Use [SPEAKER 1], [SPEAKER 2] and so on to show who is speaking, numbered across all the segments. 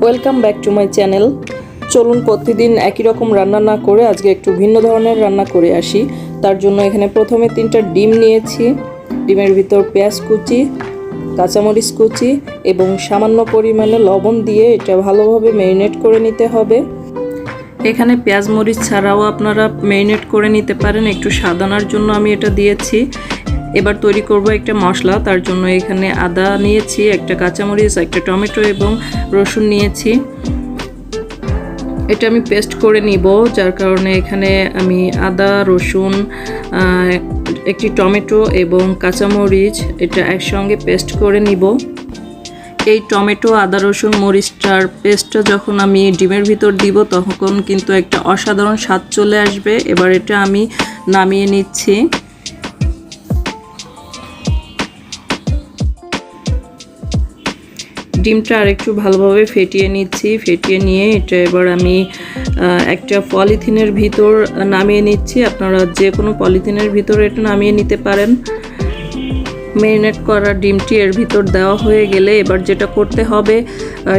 [SPEAKER 1] Welcome back to my channel. চলুন প্রতিদিন একই রকম রান্না না করে আজকে একটু ভিন্ন ধরনের রান্না করে আসি। তার জন্য এখানে প্রথমে 3টা ডিম নিয়েছি। ডিমের ভিতর পেঁয়াজ কুচি, কাঁচামরিচ কুচি এবং সামান্য পরিমাণে লবণ দিয়ে এটা ভালোভাবে ম্যারিনেট করে নিতে হবে। এখানে পেঁয়াজ মরিচ ছাড়াও আপনারা ম্যারিনেট করে নিতে পারেন, একটু সাদানার জন্য আমি এটা দিয়েছি। এবার তৈরি করব একটা মশলা। তার জন্য এখানে আদা নিয়েছি, একটা কাঁচামরিচ, একটা টমেটো এবং রসুন নিয়েছি। এটা আমি পেস্ট করে নিব, যার কারণে এখানে আমি আদা, রসুন, একটি টমেটো এবং কাঁচামরিচ এটা একসঙ্গে পেস্ট করে নিব। এই টমেটো, আদা, রসুন, মরিচটার পেস্টটা যখন আমি ডিমের ভিতর দিব তখন কিন্তু একটা অসাধারণ স্বাদ চলে আসবে। এবার এটা আমি নামিয়ে নিচ্ছি। ডিমটা আরেকটু ভালোভাবে ফেটিয়ে নিচ্ছি। ফেটিয়ে নিয়ে এটা এবার আমি একটা পলিথিনের ভিতর নামিয়ে নিচ্ছি। আপনারা যে কোনো পলিথিনের ভিতর এটা নামিয়ে নিতে পারেন। ম্যারিনেট করা ডিমটি এর ভিতর দেওয়া হয়ে গেলে এবার যেটা করতে হবে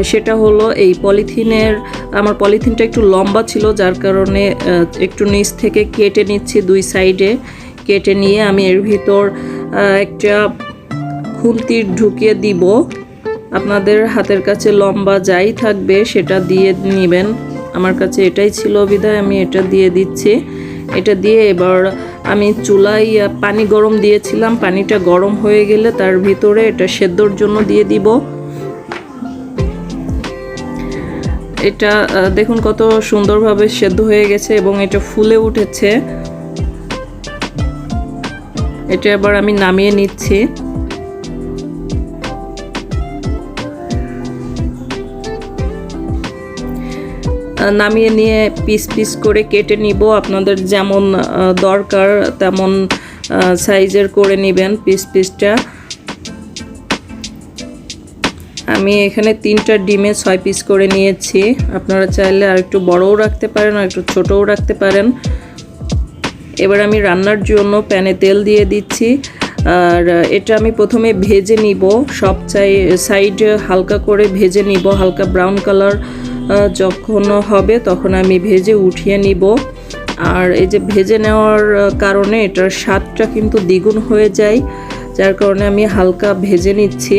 [SPEAKER 1] সেটা হলো এই আমার পলিথিনটা একটু লম্বা ছিল, যার কারণে একটু নিচ থেকে কেটে নিচ্ছি, 2 সাইডে কেটে নিয়ে আমি এর ভিতর একটা খুন্তি ঢুকিয়ে দিব। আপনাদের হাতের কাছে লম্বা যাই থাকবে সেটা দিয়ে নেবেন। আমার কাছে এটাই ছিল বিধায় আমি এটা দিয়ে দিচ্ছি। এটা দিয়ে এবার আমি চুলায় পানি গরম দিয়েছিলাম। পানিটা গরম হয়ে গেলে তার ভিতরে এটা সেদ্ধর জন্য দিয়ে দিব। এটা দেখুন কত সুন্দরভাবে সেদ্ধ হয়ে গেছে এবং এটা ফুলে উঠেছে। এটা এবার আমি নামিয়ে নিচ্ছি। নামিয়ে নিয়ে পিস পিস করে কেটে নিব। আপনাদের যেমন দরকার তেমন সাইজের করে নেবেন পিসটা। আমি এখানে 3টা ডিমে 6 পিস করে নিয়েছি। আপনারা চাইলে আর একটু বড়ও রাখতে পারেন আর একটু ছোটও রাখতে পারেন। এবার আমি রান্নার জন্য প্যানে তেল দিয়ে দিচ্ছি। আর এটা আমি প্রথমে ভেজে নিব, সব সাইড হালকা করে ভেজে নিব। হালকা ব্রাউন কালার যখন হবে তখন আমি ভেজে উঠিয়ে নিব। আর এই যে ভেজে নেওয়ার কারণে এটার স্বাদটা কিন্তু দ্বিগুণ হয়ে যায়, যার কারণে আমি হালকা ভেজে নিচ্ছি।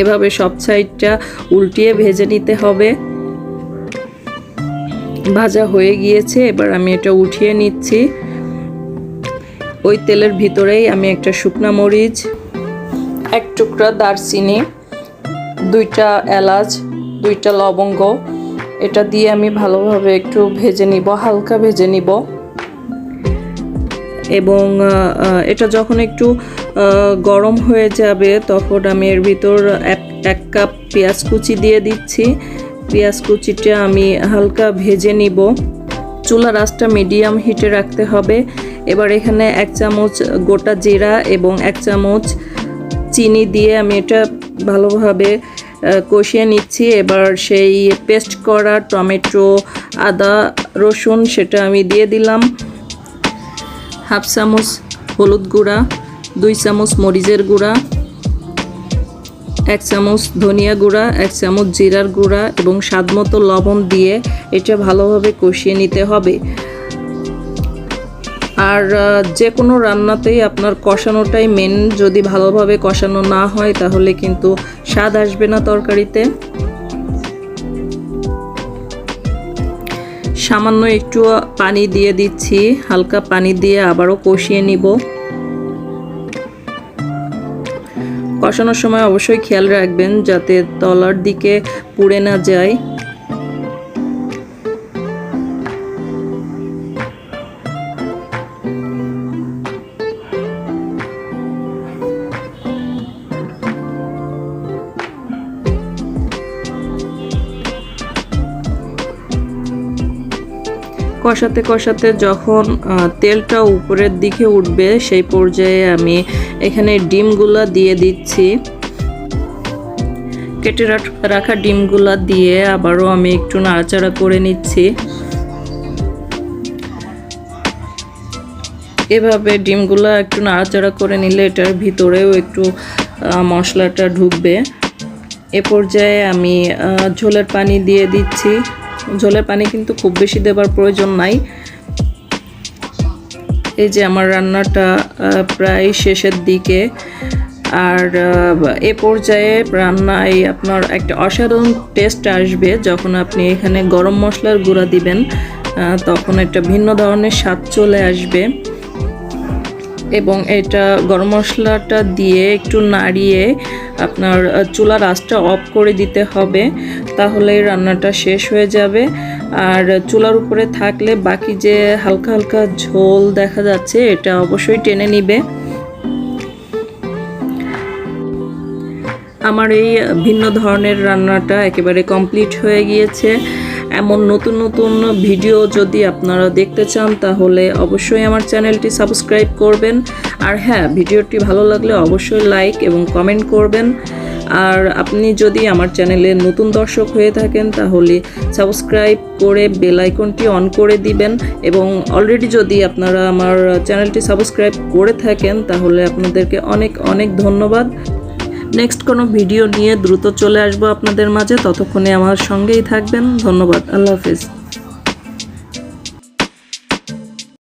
[SPEAKER 1] এভাবে সব সাইডটা উল্টিয়ে ভেজে নিতে হবে। ভাজা হয়ে গিয়েছে, এবার আমি এটা উঠিয়ে নিচ্ছি। ওই তেলের ভিতরেই আমি একটা শুকনা মরিচ, 1 টুকরা দারচিনি, 2টা এলাচ, 2টা লবঙ্গ এটা দিয়ে আমি ভালোভাবে একটু ভেজে নিব, হালকা ভেজে নিব। এবং এটা যখন একটু গরম হয়ে যাবে তখন আমি এর ভিতর 1 কাপ পেঁয়াজ কুচি দিয়ে দিচ্ছি। পেঁয়াজ কুচিটা আমি হালকা ভেজে নিব। চুলার আঁচটা মিডিয়াম হিটে রাখতে হবে। এবার এখানে 1 চামচ গোটা জিরা এবং 1 চামচ চিনি দিয়ে আমি এটা ভালোভাবে কষিয়ে নিচ্ছি। এবার সেই পেস্ট করা টমেটো, আদা, রসুন সেটা আমি দিয়ে দিলাম। 1/2 চামচ হলুদ গুঁড়া, 2 চামচ মরিচের গুঁড়া, 1 চামচ ধনিয়া গুঁড়া, 1 চামচ জিরার গুঁড়া এবং স্বাদমতো লবণ দিয়ে এটা ভালোভাবে কষিয়ে নিতে হবে। আর যে কোনো রান্নাতেই আপনার কষানোটাই মেন। যদি ভালোভাবে কষানো না হয় তাহলে কিন্তু স্বাদ আসবে না তরকারিতে। সামান্য একটু পানি দিয়ে দিচ্ছি, হালকা পানি দিয়ে আবারও কষিয়ে নিব। কষানোর সময় অবশ্যই খেয়াল রাখবেন যাতে তলার দিকে পুড়ে না যায়। কষাতে কষাতে যখন তেলটা উপরের দিকে উঠবে সেই পর্যায়ে আমি এখানে ডিমগুলা দিয়ে দিচ্ছি। কেটে রাখা ডিমগুলা দিয়ে আবারও আমি একটু নাড়াচাড়া করে নিচ্ছি। এভাবে ডিমগুলো একটু নাড়াচাড়া করে নিলে এটার ভিতরেও একটু মশলাটা ঢুকবে। এ পর্যায়ে আমি ঝোলের পানি দিয়ে দিচ্ছি। ঝোলের পানি কিন্তু খুব বেশি দেবার প্রয়োজন নাই। এই যে আমার রান্নাটা প্রায় শেষের দিকে। আর এ পর্যায়ে রান্নায় আপনার একটা অসাধারণ টেস্ট আসবে যখন আপনি এখানে গরম মশলার গুঁড়া দিবেন, তখন একটা ভিন্ন ধরনের স্বাদ চলে আসবে। এবং এটা গরম মশলাটা দিয়ে একটু নাড়িয়ে আপনার চুলার আঁচটা অফ করে দিতে হবে, তাহলে রান্নাটা শেষ হয়ে যাবে। আর চুলার উপরে থাকলে বাকি যে হালকা হালকা ঝোল দেখা যাচ্ছে এটা অবশ্যই টেনে নিবে। আমার এই ভিন্ন ধরনের রান্নাটা একেবারে কমপ্লিট হয়ে গিয়েছে। এমন নতুন নতুন ভিডিও যদি আপনারা দেখতে চান তাহলে অবশ্যই আমার চ্যানেলটি সাবস্ক্রাইব করবেন। আর হ্যাঁ, ভিডিওটি ভালো লাগলে অবশ্যই লাইক এবং কমেন্ট করবেন। আর আপনি যদি আমার চ্যানেলে নতুন দর্শক হয়ে থাকেন তাহলে সাবস্ক্রাইব করে বেল আইকনটি অন করে দিবেন। এবং অলরেডি যদি আপনারা আমার চ্যানেলটি সাবস্ক্রাইব করে থাকেন তাহলে আপনাদেরকে অনেক অনেক ধন্যবাদ। নেক্সট কোনো ভিডিও নিয়ে দ্রুত চলে আসবো আপনাদের মাঝে। ততক্ষণে আমার সঙ্গেই থাকবেন। ধন্যবাদ। আল্লাহ হাফেজ।